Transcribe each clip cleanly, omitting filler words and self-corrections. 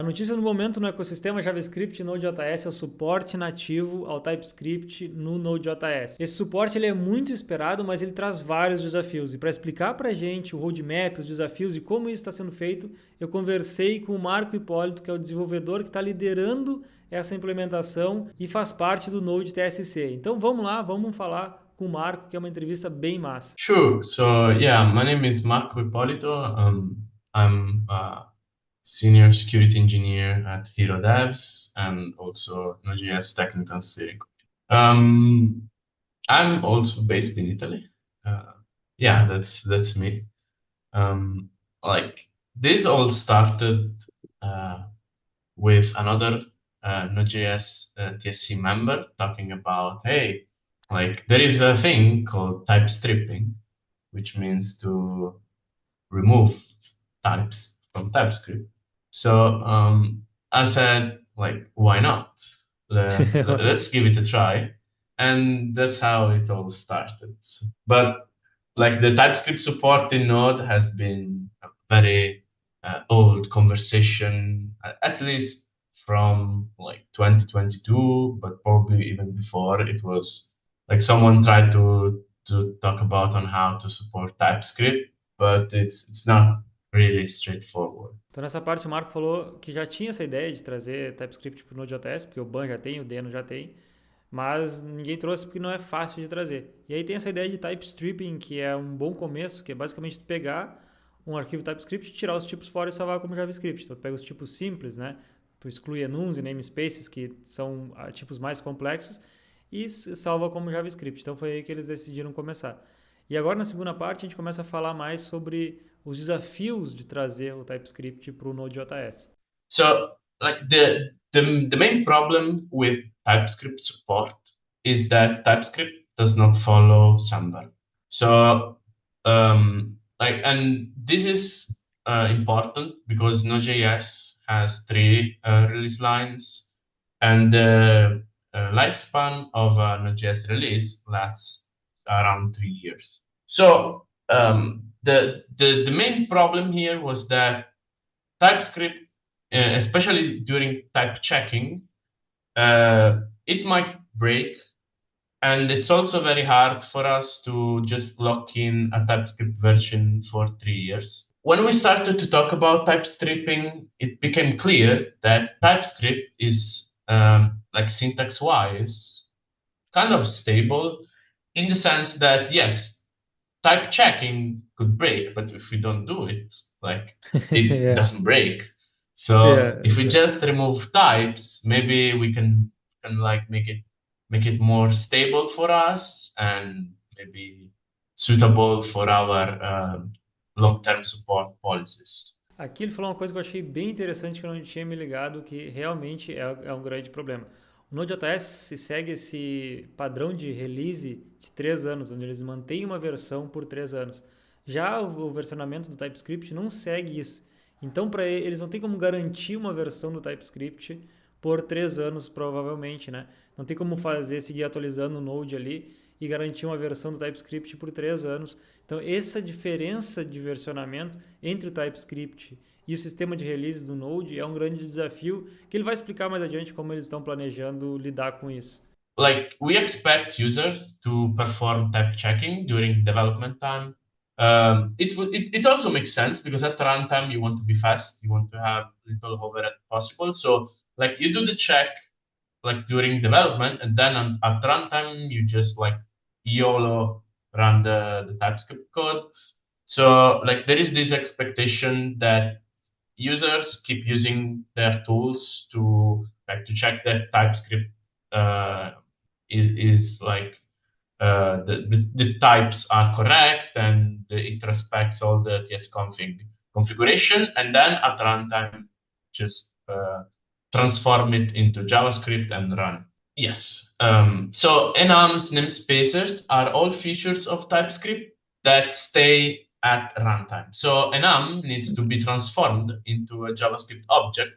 notícia do momento no ecossistema JavaScript e Node.js é o suporte nativo ao TypeScript no Node.js. Esse suporte ele é muito esperado, mas ele traz vários desafios. E para explicar para a gente o roadmap, os desafios e como isso está sendo feito, eu conversei com o Marco Hipólito, que é o desenvolvedor que está liderando essa implementação e faz parte do Node TSC. Então vamos lá, vamos falar com o Marco, que é uma entrevista bem massa. Sure. So yeah, my name is Marco Ippolito. I'm a senior security engineer at Hero Devs and also Node.js technical steering. Um, I'm also based in Italy. Uh, yeah, that's me. Um, like this all started uh, with another Node.js TSC member talking about, hey, like there is a thing called type stripping, which means to remove types from TypeScript. So I said, like, why not? Let's give it a try. And that's how it all started. But like the TypeScript support in Node has been a very old conversation, at least from like 2022, but probably even before. It was like someone tried to talk about on how to support TypeScript, but it's not really straightforward. Então, nessa parte, o Marco falou que já tinha essa ideia de trazer TypeScript para o Node.js, porque o Ban já tem, o Deno já tem, mas ninguém trouxe porque não é fácil de trazer. E aí tem essa ideia de type stripping, que é um bom começo, que é basicamente pegar um arquivo TypeScript, tirar os tipos fora e salvar como JavaScript. Então, tu pega os tipos simples, né? Tu exclui enums e namespaces, que são tipos mais complexos, e salva como JavaScript. Então, foi aí que eles decidiram começar. E agora, na segunda parte, a gente começa a falar mais sobre os desafios de trazer o TypeScript para o Node.js. So like the main problem with TypeScript support is that TypeScript does not follow Samba. So like and this is important because Node.js has three release lines, and the lifespan of a Node.js release lasts around 3 years. So the main problem here was that TypeScript, especially during type checking, it might break, and it's also very hard for us to just lock in a TypeScript version for 3 years. When we started to talk about type stripping, it became clear that TypeScript is like syntax-wise kind of stable in the sense that yes, type checking could break, but if we don't do it, like it Yeah, doesn't break. So yeah, if we exactly. just remove types, maybe we can like make it more stable for us and maybe suitable for our long-term support policies. Aqui ele falou uma coisa que eu achei bem interessante que eu não tinha me ligado, que realmente é um grande problema. O Node.js se segue esse padrão de release de 3 anos, onde eles mantêm uma versão por 3 anos. Já o versionamento do TypeScript não segue isso. Então, para eles não tem como garantir uma versão do TypeScript por 3 anos, provavelmente, né? Não tem como fazer, seguir atualizando o Node ali e garantir uma versão do TypeScript por 3 anos. Então, essa diferença de versionamento entre o TypeScript e o sistema de release do Node é um grande desafio que ele vai explicar mais adiante como eles estão planejando lidar com isso. Like we expect users to perform type checking during development time. It also makes sense because at runtime you want to be fast, you want to have little overhead possible. So like you do the check like during development, and then at runtime you just like YOLO run the TypeScript code. So like there is this expectation that users keep using their tools to like to check that TypeScript uh, is like the types are correct and it respects all the tsconfig configuration, and then at runtime just transform it into JavaScript and run. Yes. So enums namespaces are all features of TypeScript that stay at runtime. So enum needs to be transformed into a JavaScript object,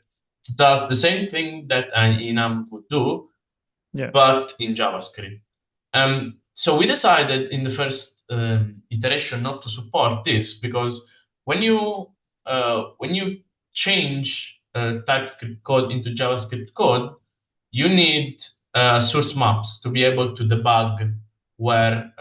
does the same thing that an enum would do, Yeah. but in JavaScript. So we decided in the first iteration not to support this because when you change TypeScript code into JavaScript code, you need source maps to be able to debug where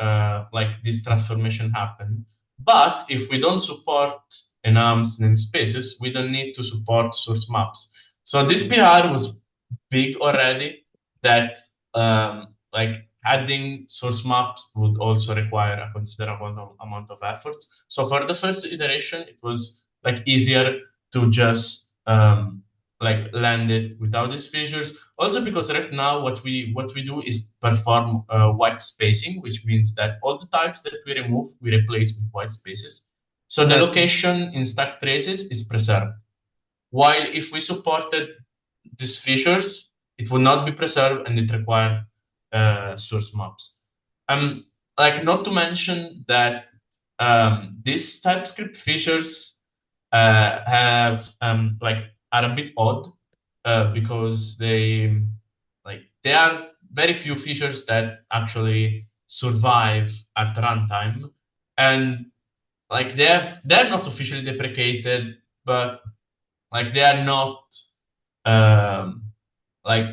like this transformation happened. But if we don't support enums namespaces, we don't need to support source maps. So this PR was big already, that like adding source maps would also require a considerable amount of effort. So for the first iteration, it was like easier to just like land it without these features. Also because right now what we do is perform white spacing, which means that all the types that we remove, we replace with white spaces. So the location in stack traces is preserved. While if we supported these features, it would not be preserved and it required source maps. Like not to mention that these TypeScript features have like are a bit odd because they are very few features that actually survive at runtime, and like they're not officially deprecated, but like they are not like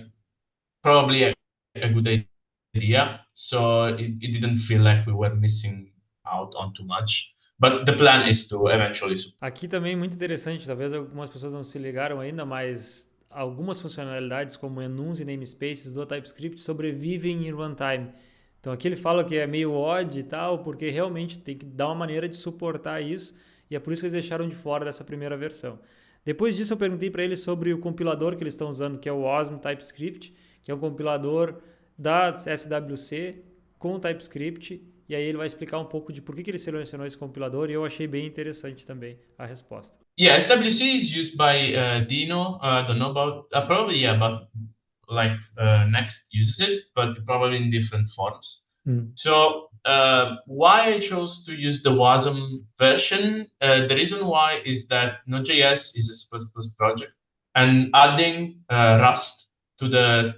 probably a good idea. So it didn't feel like we were missing out on too much. But the plan is to eventually support. Aqui também é muito interessante, talvez algumas pessoas não se ligaram ainda, mas algumas funcionalidades como enums e namespaces do TypeScript sobrevivem em runtime. Então aqui ele fala que é meio odd e tal, porque realmente tem que dar uma maneira de suportar isso, e é por isso que eles deixaram de fora dessa primeira versão. Depois disso eu perguntei para eles sobre o compilador que eles estão usando, que é o Osmo TypeScript, que é um compilador da SWC com TypeScript, e aí ele vai explicar um pouco de por que ele selecionou esse compilador, e eu achei bem interessante também a resposta. Yeah, SWC is used by Dino. I don't know about probably yeah, but like Next uses it, but probably in different forms. So why I chose to use the WASM version, the reason why is that Node.js is a C++ project, and adding Rust to the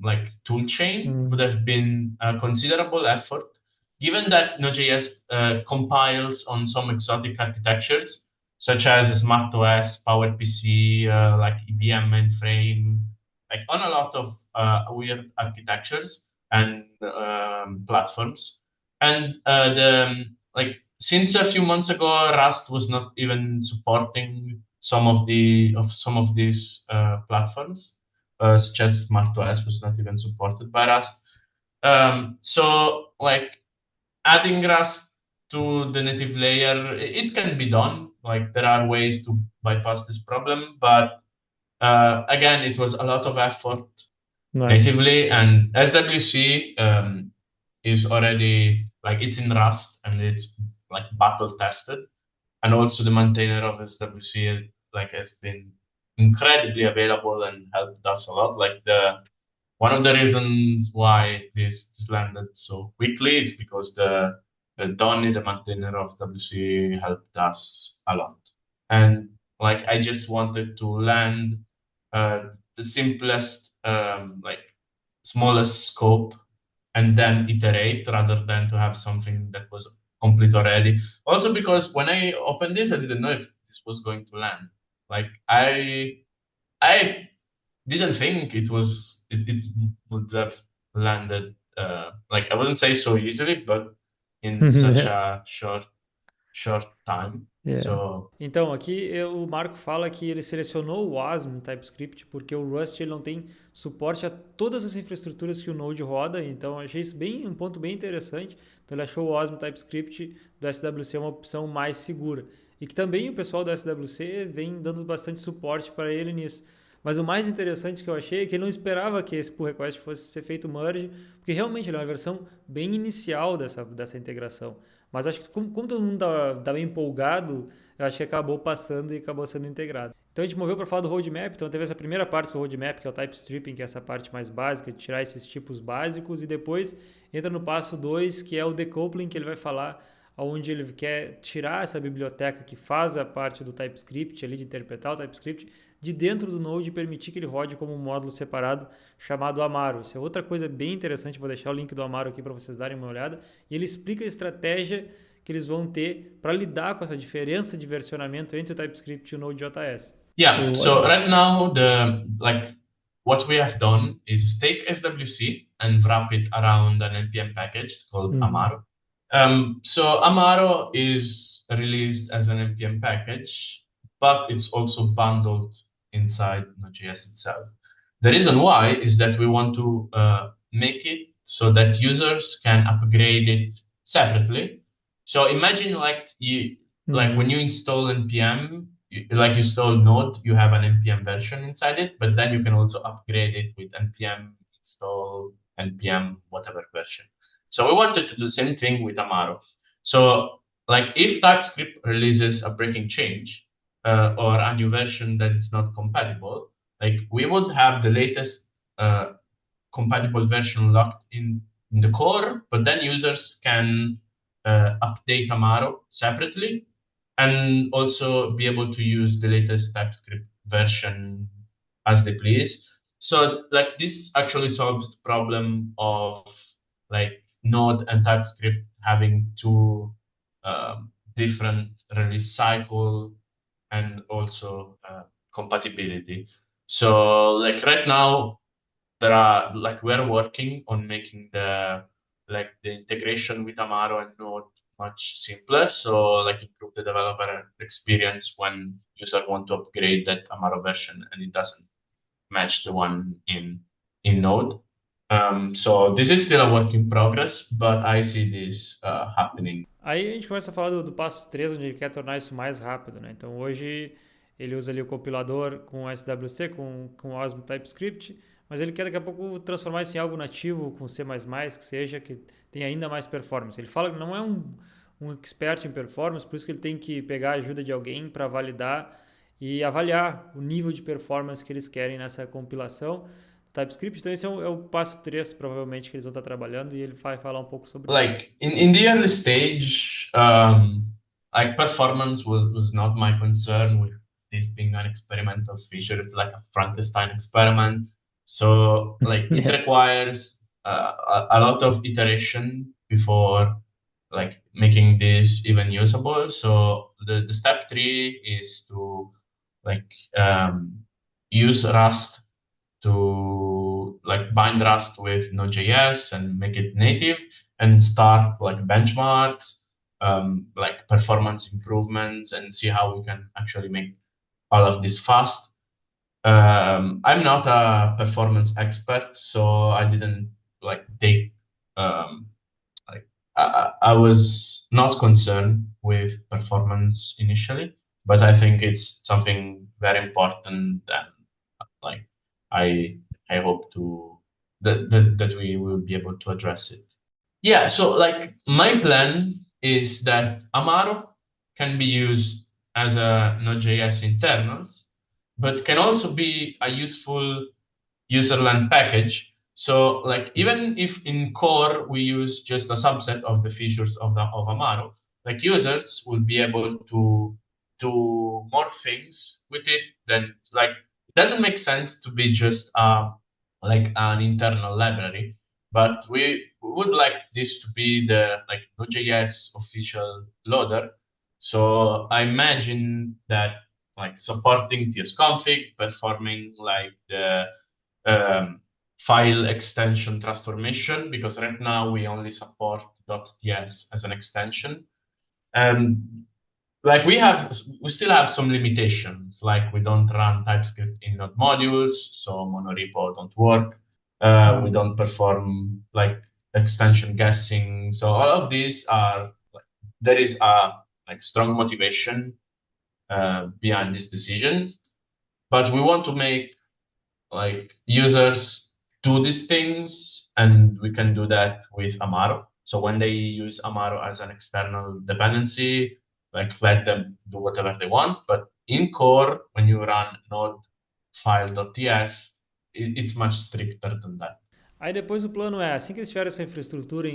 like tool chain would have been a considerable effort, given that Node.js compiles on some exotic architectures, such as SmartOS, PowerPC, like IBM mainframe, like on a lot of weird architectures and platforms. And since a few months ago, Rust was not even supporting some of these platforms, such as SmartOS was not even supported by Rust. So like adding Rust to the native layer, it can be done. Like there are ways to bypass this problem, but again, it was a lot of effort natively, and SWC is already like it's in Rust and it's like battle tested, and also the maintainer of SWC like has been incredibly available and helped us a lot. Like one of the reasons why this landed so quickly is because Donny, the maintainer of SWC, helped us a lot. And like I just wanted to land the simplest, like smallest scope, and then iterate rather than to have something that was complete already. Also because when I opened this, I didn't know if this was going to land. Like I didn't think it would have landed. Like I wouldn't say so easily, but in such a short time. So então, aqui o Marco fala que ele selecionou o Wasm no TypeScript porque o Rust ele não tem suporte a todas as infraestruturas que o Node roda, então achei isso um ponto bem interessante. Então ele achou o Wasm TypeScript do SWC uma opção mais segura. E que também o pessoal do SWC vem dando bastante suporte para ele nisso. Mas o mais interessante que eu achei é que ele não esperava que esse pull request fosse ser feito merge, porque realmente ele é uma versão bem inicial dessa integração. Mas acho que como todo mundo tá bem empolgado, eu acho que acabou passando e acabou sendo integrado. Então a gente moveu para falar do roadmap, então teve essa primeira parte do roadmap, que é o type stripping, que é essa parte mais básica, de tirar esses tipos básicos, e depois entra no passo 2, que é o decoupling, que ele vai falar onde ele quer tirar essa biblioteca que faz a parte do TypeScript, ali de interpretar o TypeScript, de dentro do Node e permitir que ele rode como um módulo separado chamado Amaro. Isso é outra coisa bem interessante, vou deixar o link do Amaro aqui para vocês darem uma olhada. E ele explica a estratégia que eles vão ter para lidar com essa diferença de versionamento entre o TypeScript e o Node.js. Yeah, so right now what we have done is take SWC and wrap it around an npm package called Amaro. So Amaro is released as an npm package, but it's also bundled inside Node.js itself. The reason why is that we want to make it so that users can upgrade it separately. So imagine like when you install npm, like you install Node, you have an npm version inside it, but then you can also upgrade it with npm install npm whatever version. So we wanted to do the same thing with Amaro. So like if TypeScript releases a breaking change or a new version that is not compatible, like we would have the latest compatible version locked in the core, but then users can update Amaro separately and also be able to use the latest TypeScript version as they please. So like this actually solves the problem of like Node and TypeScript having two different release cycle and also compatibility. So like right now we're working on making the integration with Amaro and Node much simpler. So like improve the developer experience when user want to upgrade that Amaro version and it doesn't match the one in Node. So this is still a work in progress, but I see this happening. Aí a gente começa a falar do passo 3, onde ele quer tornar isso mais rápido, né? Então hoje ele usa ali o compilador com SWC, com Osmo TypeScript, mas ele quer daqui a pouco transformar isso em algo nativo com C++, que seja, que tenha ainda mais performance. Ele fala que não é um expert em performance, por isso que ele tem que pegar a ajuda de alguém para validar e avaliar o nível de performance que eles querem nessa compilação TypeScript. Então esse é o passo 3, provavelmente, que eles vão estar trabalhando, e ele vai falar um pouco sobre Like in the early stage, like performance was not my concern with this being an experimental feature. It's like a Frankenstein experiment. So like it requires a lot of iteration before like making this even usable. So the step 3 is to like use Rust to like bind Rust with Node.js and make it native and start like benchmarks, like performance improvements and see how we can actually make all of this fast. I'm not a performance expert, so I didn't like take like I was not concerned with performance initially, but I think it's something very important and like I hope that we will be able to address it. Yeah, so like my plan is that Amaro can be used as a Node.js internal, but can also be a useful userland package. So like even if in core we use just a subset of the features of Amaro, like users will be able to do more things with it than like it doesn't make sense to be just like an internal library, but we would like this to be the like Node.js official loader. So I imagine that like supporting tsconfig, performing like the file extension transformation, because right now we only support .ts as an extension. And like we still have some limitations, like we don't run TypeScript in Node modules, so monorepo don't work. We don't perform like extension guessing. So all of these are like, there is a like strong motivation behind these decisions, but we want to make like users do these things, and we can do that with Amaro. So when they use Amaro as an external dependency, like let them do whatever they want. But in core, when you run node file.ts, it's much stricter than that. Aí depois o plano é, assim que eles tiverem essa infraestrutura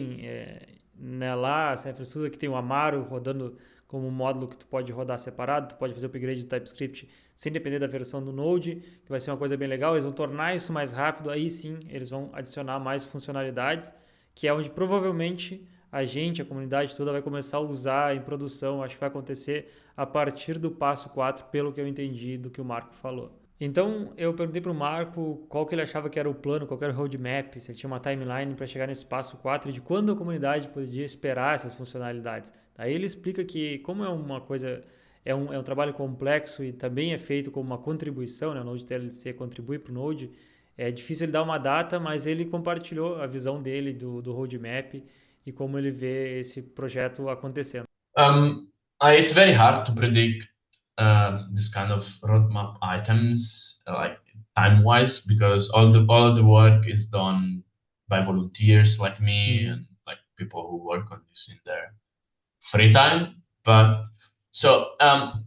lá, essa infraestrutura que tem o Amaro rodando como um módulo que tu pode rodar separado, tu pode fazer o upgrade de TypeScript sem depender da versão do Node, que vai ser uma coisa bem legal. Eles vão tornar isso mais rápido, aí sim eles vão adicionar mais funcionalidades, que é onde provavelmente a gente, a comunidade toda, vai começar a usar em produção. Acho que vai acontecer a partir do passo 4, pelo que eu entendi do que o Marco falou. Então eu perguntei para o Marco qual que ele achava que era o plano, qual que era o roadmap, se ele tinha uma timeline para chegar nesse passo 4 e de quando a comunidade podia esperar essas funcionalidades. Aí ele explica que como é uma coisa, é um trabalho complexo e também é feito como uma contribuição, né? O Node TLC contribui para o Node, é difícil ele dar uma data, mas ele compartilhou a visão dele do roadmap e como ele vê esse projeto acontecendo. Um, it's very hard to predict this kind of roadmap items, like time-wise, because all of the work is done by volunteers like me and Uhum. like people who work on this in their free time. But so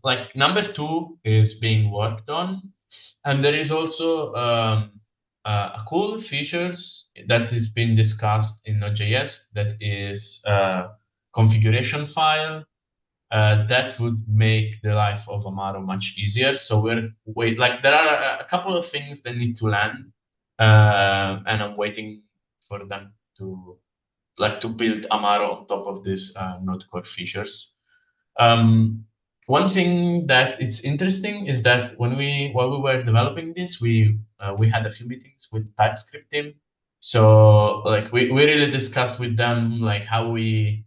like number two is being worked on, and there is also a cool features that has been discussed in Node.js that is configuration file that would make the life of Amaro much easier. So like there are a couple of things that need to land, and I'm waiting for them to to build Amaro on top of this Node Core features. Um, One thing that it's interesting is that while we were developing this, we had a few meetings with TypeScript team. So like we really discussed with them how we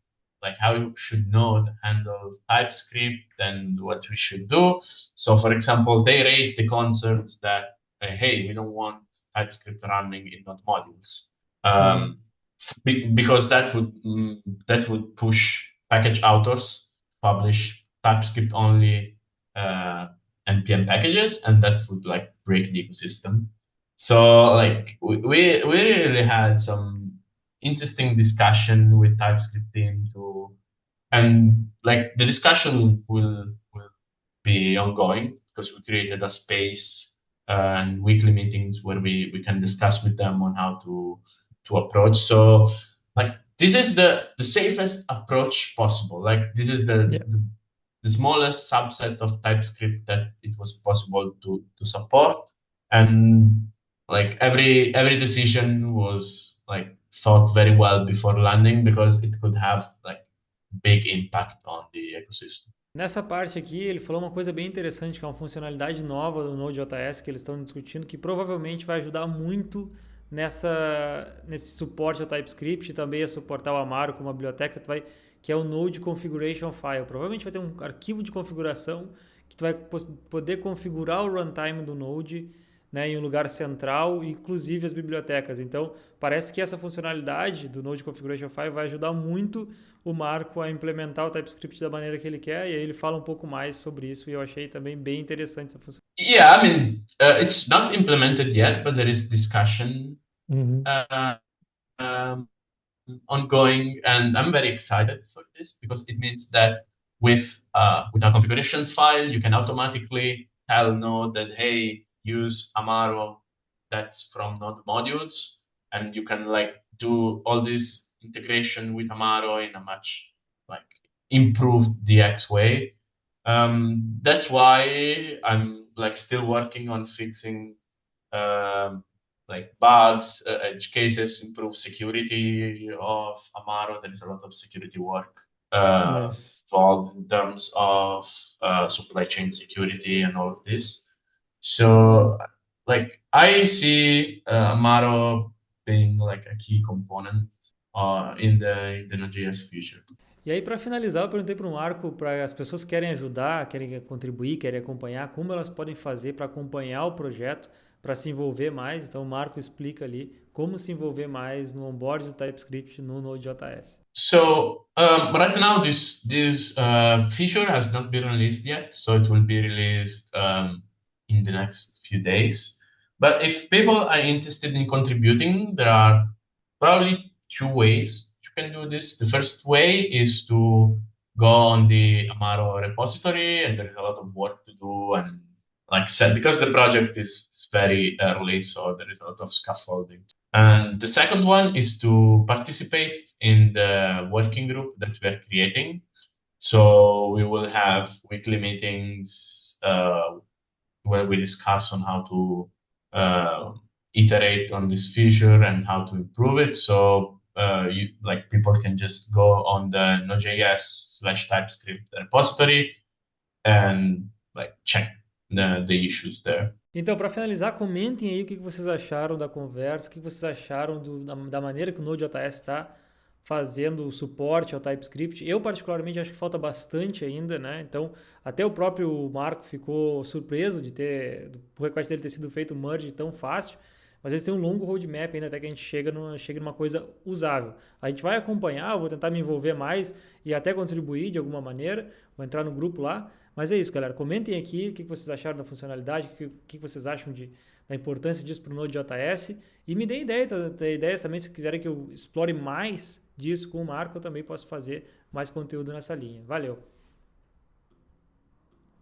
should Node handle TypeScript and what we should do. So for example, they raised the concerns that hey, we don't want TypeScript running in Node modules. Uhum. Because that would push package authors publish TypeScript only npm packages, and that would like break the ecosystem. So like we really had some interesting discussion with TypeScript team and like the discussion will be ongoing because we created a space and weekly meetings where we can discuss with them on how to approach. So like this is the safest approach possible. Like this is Yeah. the smallest subset of TypeScript that it was possible to support. And like every decision was like thought very well before landing because it could have like big impact on the ecosystem. Nessa parte aqui, ele falou uma coisa bem interessante, que é uma funcionalidade nova do Node.js que eles estão discutindo, que provavelmente vai ajudar muito nesse suporte ao TypeScript e também a suportar o Amaro como uma biblioteca, que é o Node Configuration File. Provavelmente vai ter um arquivo de configuração que tu vai poder configurar o runtime do Node, né, em um lugar central, inclusive as bibliotecas. Então, parece que essa funcionalidade do Node Configuration File vai ajudar muito o Marco a implementar o TypeScript da maneira que ele quer, e aí ele fala um pouco mais sobre isso, e eu achei também bem interessante essa função. Yeah, I mean, it's not implemented yet, but there is discussion Uhum. uh, um, ongoing, and I'm very excited for this because it means that with a configuration file, you can automatically tell Node that hey, use Amaro that's from Node modules, and you can like do all this integration with Amaro in a much like improved DX way. That's why I'm like still working on fixing um, like bugs, edge cases, improve security of Amaro. There is a lot of security work Nice. involved in terms of supply chain security and all of this. So, like, I see Amaro being like a key component in the Node.js future. E aí, para finalizar, eu perguntei para o Marco, para as pessoas que querem ajudar, querem contribuir, querem acompanhar, como elas podem fazer para acompanhar o projeto, para se envolver mais. Então, o Marco explica ali como se envolver mais no onboard do TypeScript no Node.js. So right now, this feature has not been released yet, so it will be released in the next few days. But if people are interested in contributing, there are probably two ways you can do this. The first way is to go on the Amaro repository, and there's a lot of work to do, and like I said, because the project is very early, so there is a lot of scaffolding. And the second one is to participate in the working group that we're creating. So we will have weekly meetings where we discuss on how to iterate on this feature and how to improve it. So like people can just go on the Node.js/TypeScript repository and like check the issues there. Então, para finalizar, comentem aí o que vocês acharam da conversa, o que vocês acharam da maneira que o Node.js está fazendo o suporte ao TypeScript. Eu, particularmente, acho que falta bastante ainda, né? Então, até o próprio Marco ficou surpreso do request dele ter sido feito merge tão fácil, mas eles têm um longo roadmap ainda até que a gente chegue numa coisa usável. A gente vai acompanhar, eu vou tentar me envolver mais e até contribuir de alguma maneira, vou entrar no grupo lá. Mas é isso, galera. Comentem aqui o que vocês acharam da funcionalidade, o que vocês acham da importância disso para o Node.js. E me deem ideias também, se quiserem que eu explore mais disso com o Marco, eu também posso fazer mais conteúdo nessa linha. Valeu!